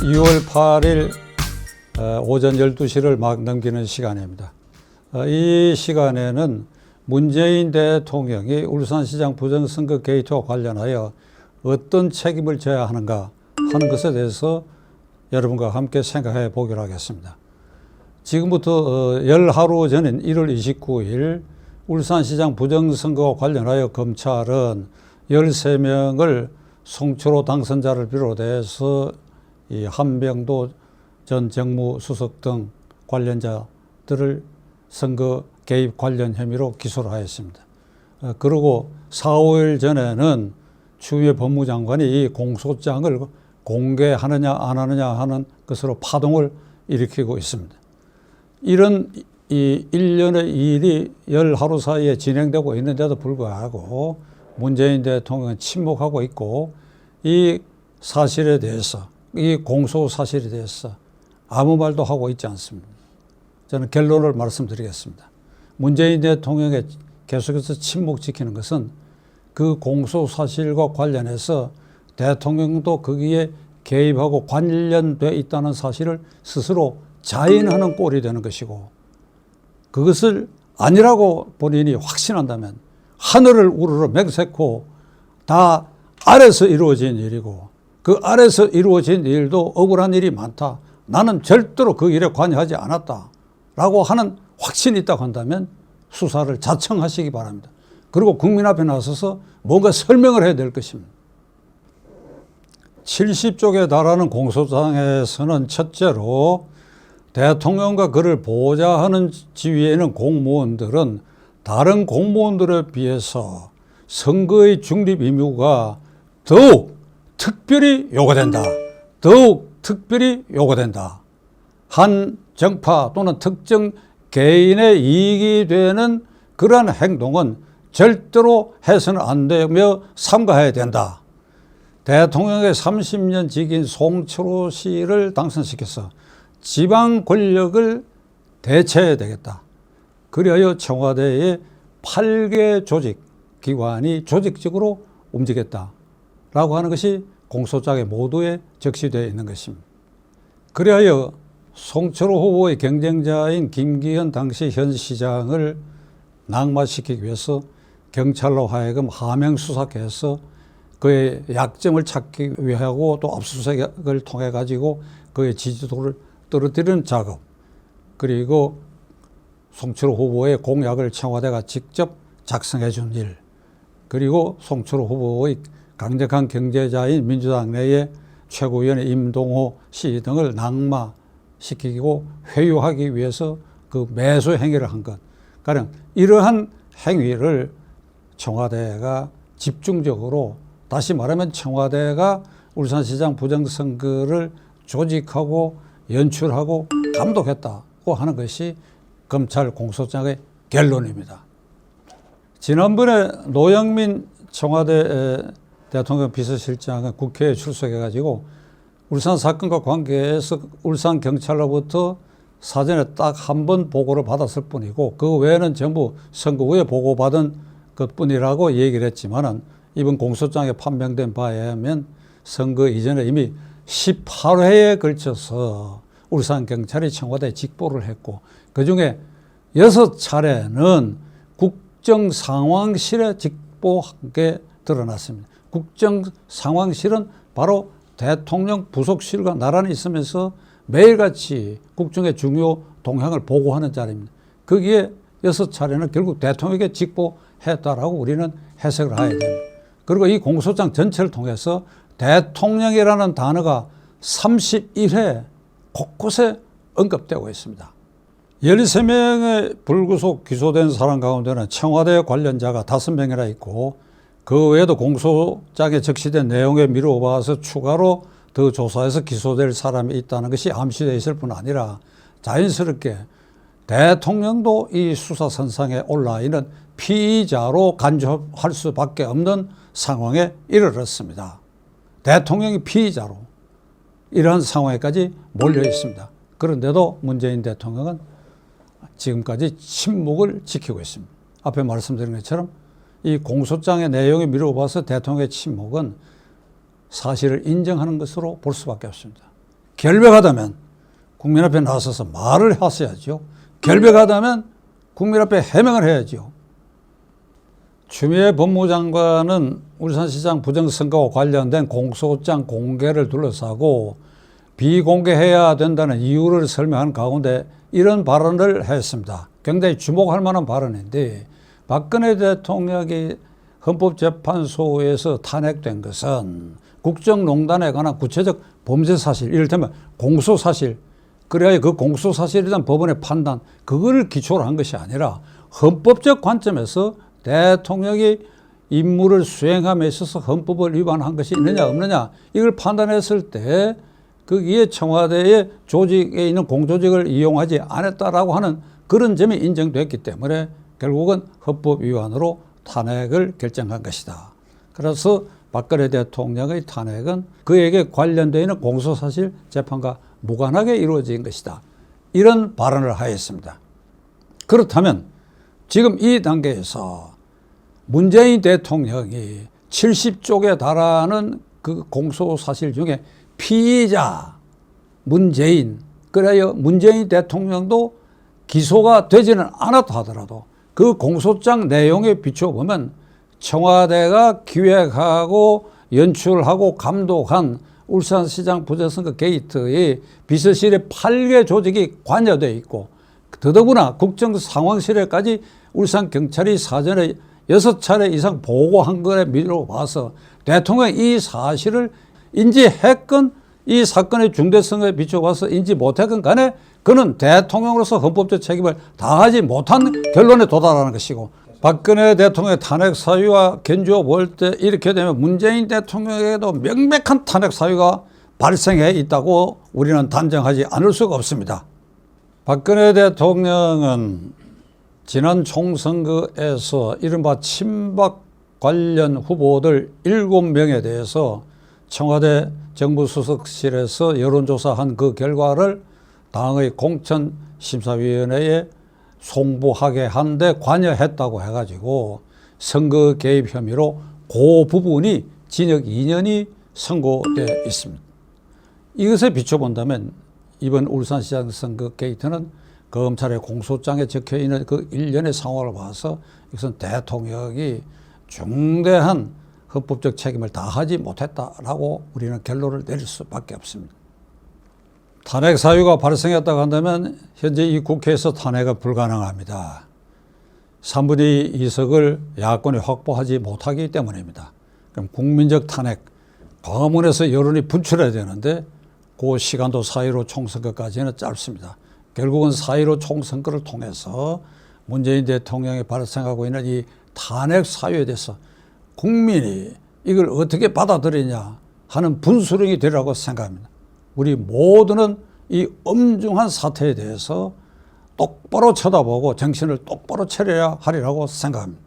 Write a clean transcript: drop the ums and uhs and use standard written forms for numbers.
2월 8일 오전 12시를 막 넘기는 시간입니다. 이 시간에는 문재인 대통령이 울산시장 부정선거 게이트와 관련하여 어떤 책임을 져야 하는가 하는 것에 대해서 여러분과 함께 생각해 보기로 하겠습니다. 지금부터 열하루 전인 1월 29일 울산시장 부정선거와 관련하여 검찰은 13명을 송철호 당선자를 비롯해서 이 한병도 전 정무수석 등 관련자들을 선거 개입 관련 혐의로 기소를 하였습니다. 그리고 4, 5일 전에는 추미애 법무장관이 이 공소장을 공개하느냐 안 하느냐 하는 것으로 파동을 일으키고 있습니다. 이런 이 일련의 일이 열하루 사이에 진행되고 있는데도 불구하고 문재인 대통령은 침묵하고 있고 이 사실에 대해서, 이 공소 사실에 대해서 아무 말도 하고 있지 않습니다. 저는 결론을 말씀드리겠습니다. 문재인 대통령의 계속해서 침묵 지키는 것은 그 공소 사실과 관련해서 대통령도 거기에 개입하고 관련돼 있다는 사실을 스스로 자인하는 꼴이 되는 것이고, 그것을 아니라고 본인이 확신한다면 하늘을 우러러 맹세코 다 아래서 이루어진 일이고, 그 아래서 이루어진 일도 억울한 일이 많다, 나는 절대로 그 일에 관여하지 않았다 라고 하는 확신이 있다고 한다면 수사를 자청하시기 바랍니다. 그리고 국민 앞에 나서서 뭔가 설명을 해야 될 것입니다. 70쪽에 달하는 공소장에서는 첫째로 대통령과 그를 보좌하는 지위에 있는 공무원들은 다른 공무원들에 비해서 선거의 중립 의무가 더욱 특별히 요구된다. 더욱 특별히 요구된다. 한 정파 또는 특정 개인의 이익이 되는 그러한 행동은 절대로 해서는 안 되며 삼가해야 된다. 대통령의 30년 직인 송철호 씨를 당선시켜서 지방 권력을 대체해야 되겠다. 그리하여 청와대의 8개 조직 기관이 조직적으로 움직였다라고 하는 것이 공소장에 모두에 적시되어 있는 것입니다. 그리하여 송철호 후보의 경쟁자인 김기현 당시 현 시장을 낙마시키기 위해서 경찰로 하여금 하명 수사해서 그의 약점을 찾기 위하고 또 압수수색을 통해 가지고 그의 지지도를 떨어뜨리는 작업, 그리고 송철호 후보의 공약을 청와대가 직접 작성해 준 일, 그리고 송철호 후보의 강력한 경제자인 민주당 내의 최고위원 임동호 씨 등을 낙마시키고 회유하기 위해서 그 매수 행위를 한 것. 가령 이러한 행위를 청와대가 집중적으로, 다시 말하면 청와대가 울산시장 부정선거를 조직하고 연출하고 감독했다고 하는 것이 검찰 공소장의 결론입니다. 지난번에 노영민 청와대 대통령 비서실장은 국회에 출석해가지고 울산 사건과 관계해서 울산 경찰로부터 사전에 딱 한 번 보고를 받았을 뿐이고 그 외에는 전부 선거 후에 보고받은 것뿐이라고 얘기를 했지만은 이번 공소장에 판명된 바에 의하면 선거 이전에 이미 18회에 걸쳐서 울산 경찰이 청와대에 직보를 했고 그중에 6차례는 국정상황실에 직보한 게 드러났습니다. 국정상황실은 바로 대통령 부속실과 나란히 있으면서 매일같이 국정의 중요 동향을 보고하는 자리입니다. 거기에 6차례는 결국 대통령에게 직보했다라고 우리는 해석을 해야 됩니다. 그리고 이 공소장 전체를 통해서 대통령이라는 단어가 31회 곳곳에 언급되고 있습니다. 13명의 불구속 기소된 사람 가운데는 청와대 관련자가 5명이나 있고 그 외에도 공소장에 적시된 내용에 미루어봐서 추가로 더 조사해서 기소될 사람이 있다는 것이 암시되어 있을 뿐 아니라 자연스럽게 대통령도 이 수사선상에 올라 있는 피의자로 간주할 수밖에 없는 상황에 이르렀습니다. 대통령이 피의자로 이러한 상황에까지 몰려 있습니다. 그런데도 문재인 대통령은 지금까지 침묵을 지키고 있습니다. 앞에 말씀드린 것처럼 이 공소장의 내용에 미루어봐서 대통령의 침묵은 사실을 인정하는 것으로 볼 수밖에 없습니다. 결백하다면 국민 앞에 나서서 말을 하셔야죠. 결백하다면 국민 앞에 해명을 해야죠. 추미애 법무장관은 울산시장 부정선거와 관련된 공소장 공개를 둘러싸고 비공개해야 된다는 이유를 설명한 가운데 이런 발언을 했습니다. 굉장히 주목할 만한 발언인데, 박근혜 대통령이 헌법재판소에서 탄핵된 것은 국정농단에 관한 구체적 범죄 사실, 이를테면 공소사실, 그래야 그 공소사실에 대한 법원의 판단, 그걸 기초로 한 것이 아니라 헌법적 관점에서 대통령이 임무를 수행함에 있어서 헌법을 위반한 것이 있느냐 없느냐, 이걸 판단했을 때 거기에 청와대의 조직에 있는 공조직을 이용하지 않았다라고 하는 그런 점이 인정됐기 때문에 결국은 헌법 위반으로 탄핵을 결정한 것이다. 그래서 박근혜 대통령의 탄핵은 그에게 관련되어 있는 공소사실 재판과 무관하게 이루어진 것이다. 이런 발언을 하였습니다. 그렇다면 지금 이 단계에서 문재인 대통령이 70쪽에 달하는 그 공소사실 중에 피의자 문재인, 그래야 문재인 대통령도 기소가 되지는 않았다 하더라도 그 공소장 내용에 비춰보면 청와대가 기획하고 연출하고 감독한 울산시장 부정선거 게이트의 비서실의 8개 조직이 관여되어 있고, 더더구나 국정상황실에까지 울산경찰이 사전에 6차례 이상 보고한 것에 미루어 봐서 대통령이 이 사실을 인지했건 이 사건의 중대성에 비춰봐서 인지 못했건 간에 그는 대통령으로서 헌법적 책임을 다하지 못한 결론에 도달하는 것이고, 박근혜 대통령의 탄핵 사유와 견주어 볼 때 이렇게 되면 문재인 대통령에게도 명백한 탄핵 사유가 발생해 있다고 우리는 단정하지 않을 수가 없습니다. 박근혜 대통령은 지난 총선거에서 이른바 친박 관련 후보들 7명에 대해서 청와대 정부수석실에서 여론조사한 그 결과를 당의 공천심사위원회에 송부하게 한 데 관여했다고 해가지고 선거 개입 혐의로 그 부분이 징역 2년이 선고되어 있습니다. 이것에 비춰본다면 이번 울산시장 선거 게이트는 검찰의 공소장에 적혀있는 그 일련의 상황을 봐서 이것은 대통령이 중대한 헌법적 책임을 다하지 못했다라고 우리는 결론을 내릴 수밖에 없습니다. 탄핵 사유가 발생했다고 한다면 현재 이 국회에서 탄핵은 불가능합니다. 3분의 2 의석을 야권이 확보하지 못하기 때문입니다. 그럼 국민적 탄핵, 광화문에서 여론이 분출해야 되는데 그 시간도 4.15 총선거까지는 짧습니다. 결국은 4.15 총선거를 통해서 문재인 대통령이 발생하고 있는 이 탄핵 사유에 대해서 국민이 이걸 어떻게 받아들이냐 하는 분수령이 되리라고 생각합니다. 우리 모두는 이 엄중한 사태에 대해서 똑바로 쳐다보고 정신을 똑바로 차려야 하리라고 생각합니다.